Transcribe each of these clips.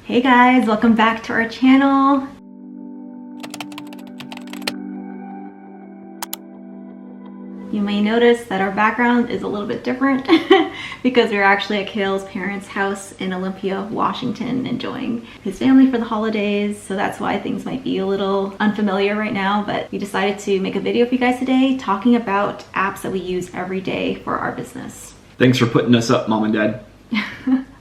Hey guys, welcome back to our channel. You may notice that our background is a little bit different because we're actually at Kale's parents' house in Olympia, Washington, enjoying his family for the holidays. So that's why things might be a little unfamiliar right now, but we decided to make a video for you guys today talking about apps that we use every day for our business. Thanks for putting us up, Mom and Dad.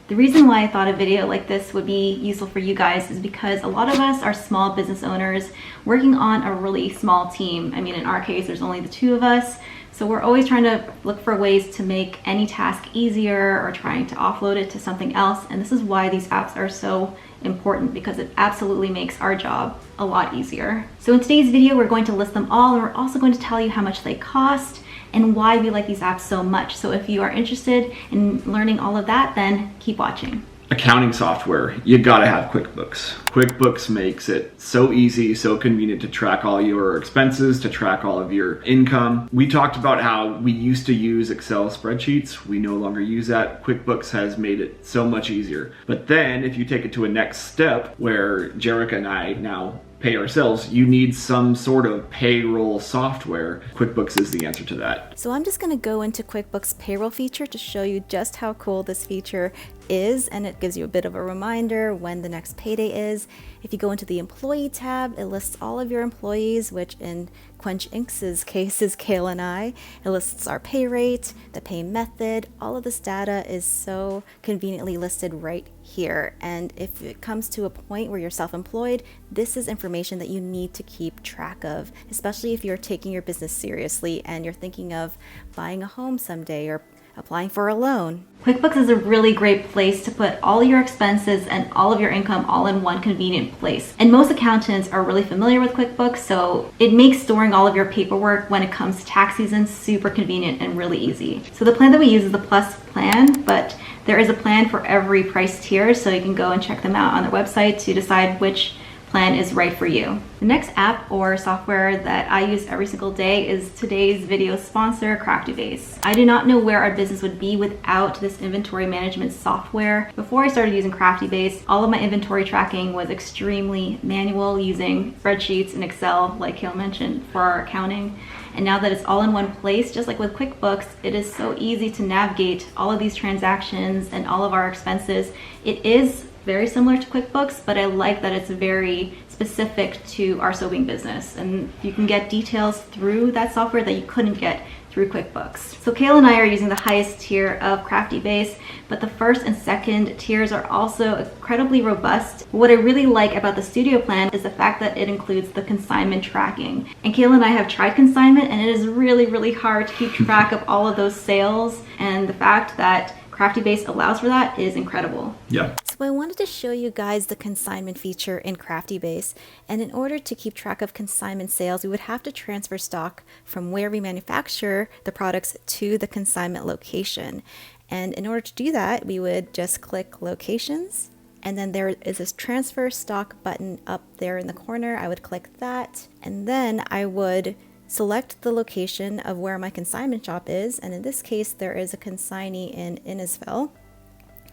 The reason why I thought a video like this would be useful for you guys is because a lot of us are small business owners working on a really small team. I mean, in our case, there's only the two of us. So we're always trying to look for ways to make any task easier or trying to offload it to something else. And this is why these apps are so important, because it absolutely makes our job a lot easier. So in today's video, we're going to list them all, and we're also going to tell you how much they cost and why we like these apps so much. So if you are interested in learning all of that, then keep watching. Accounting software, you gotta have QuickBooks. QuickBooks makes it so easy, so convenient to track all your expenses, to track all of your income. We talked about how we used to use Excel spreadsheets. We no longer use that. QuickBooks has made it so much easier. But then if you take it to a next step where Jerica and I now pay ourselves, you need some sort of payroll software. QuickBooks is the answer to that. So I'm just going to go into QuickBooks payroll feature to show you just how cool this feature is, and it gives you a bit of a reminder when the next payday is. If you go into the employee tab, it lists all of your employees, which in Quench Inc.'s case is Kale and I. It lists our pay rate, the pay method. All of this data is so conveniently listed right here. And if it comes to a point where you're self-employed, this is information that you need to keep track of, especially if you're taking your business seriously and you're thinking of buying a home someday or applying for a loan. QuickBooks is a really great place to put all your expenses and all of your income all in one convenient place. And most accountants are really familiar with QuickBooks, so it makes storing all of your paperwork when it comes to tax season super convenient and really easy. So the plan that we use is the Plus plan, but there is a plan for every price tier, so you can go and check them out on their website to decide which plan is right for you. The next app or software that I use every single day is today's video sponsor, CraftyBase. I do not know where our business would be without this inventory management software. Before I started using CraftyBase, all of my inventory tracking was extremely manual, using spreadsheets and Excel, like Kale mentioned, for our accounting. And now that it's all in one place, just like with QuickBooks, it is so easy to navigate all of these transactions and all of our expenses. It is very similar to QuickBooks, but I like that it's very specific to our sewing business, and you can get details through that software that you couldn't get through QuickBooks. So Kale and I are using the highest tier of CraftyBase, but the first and second tiers are also incredibly robust. What I really like about the Studio plan is the fact that it includes the consignment tracking. And Kale and I have tried consignment, and it is really, really hard to keep track of all of those sales, and the fact that CraftyBase allows for that is incredible. Yeah. So I wanted to show you guys the consignment feature in CraftyBase, and in order to keep track of consignment sales, we would have to transfer stock from where we manufacture the products to the consignment location. And in order to do that, we would just click locations, and then there is this transfer stock button up there in the corner. I would click that, and then I would select the location of where my consignment shop is, and in this case there is a consignee in Innisfil.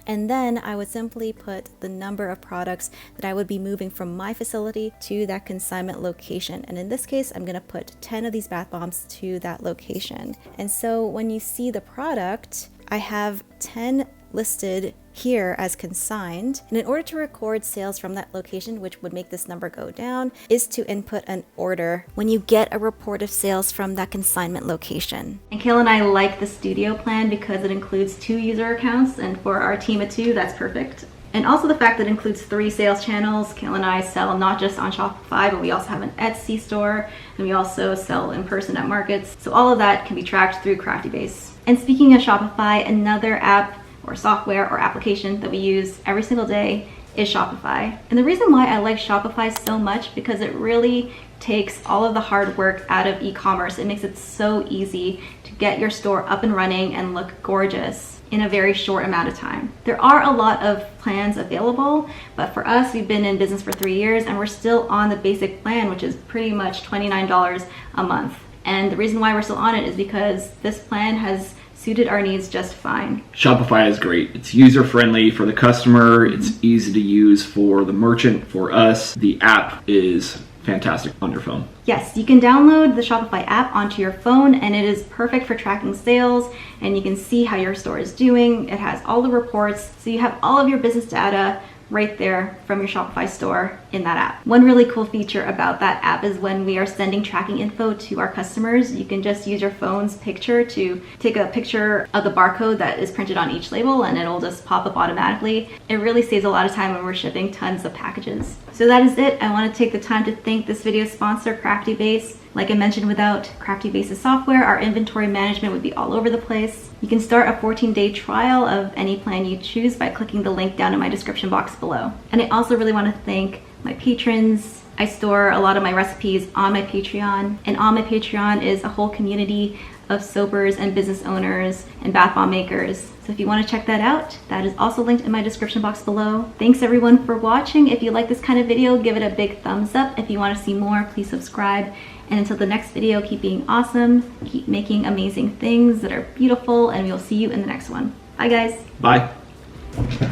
And then I would simply put the number of products that I would be moving from my facility to that consignment location. And in this case, I'm going to put 10 of these bath bombs to that location. And so when you see the product, I have 10 listed here as consigned. And in order to record sales from that location, which would make this number go down, is to input an order when you get a report of sales from that consignment location. And Kale and I like the Studio plan because it includes 2 user accounts, and for our team of 2, that's perfect. And also the fact that it includes 3 sales channels. Kale and I sell not just on Shopify, but we also have an Etsy store, and we also sell in person at markets. So all of that can be tracked through CraftyBase. And speaking of Shopify, another app or software or application that we use every single day is Shopify. And the reason why I like Shopify so much, because it really takes all of the hard work out of e-commerce. It makes it so easy to get your store up and running and look gorgeous in a very short amount of time. There are a lot of plans available, but for us, we've been in business for 3 years and we're still on the basic plan, which is pretty much $29 a month. And the reason why we're still on it is because this plan has suited our needs just fine. Shopify is great. It's user-friendly for the customer. It's easy to use for the merchant, for us. The app is fantastic on your phone. Yes, you can download the Shopify app onto your phone, and it is perfect for tracking sales, and you can see how your store is doing. It has all the reports, so you have all of your business data right there from your Shopify store in that app. One really cool feature about that app is when we are sending tracking info to our customers, you can just use your phone's picture to take a picture of the barcode that is printed on each label, and it'll just pop up automatically. It really saves a lot of time when we're shipping tons of packages. So that is it. I want to take the time to thank this video sponsor, Crafty Base. Like I mentioned, without Crafty Base's software, our inventory management would be all over the place. You can start a 14-day trial of any plan you choose by clicking the link down in my description box below. And I also really want to thank my patrons. I store a lot of my recipes on my Patreon, and on my Patreon is a whole community of soapers and business owners and bath bomb makers. So if you want to check that out, that is also linked in my description box below. Thanks everyone for watching. If you like this kind of video, give it a big thumbs up. If you want to see more, please subscribe. And until the next video, keep being awesome, keep making amazing things that are beautiful, and we'll see you in the next one. Bye guys. Bye.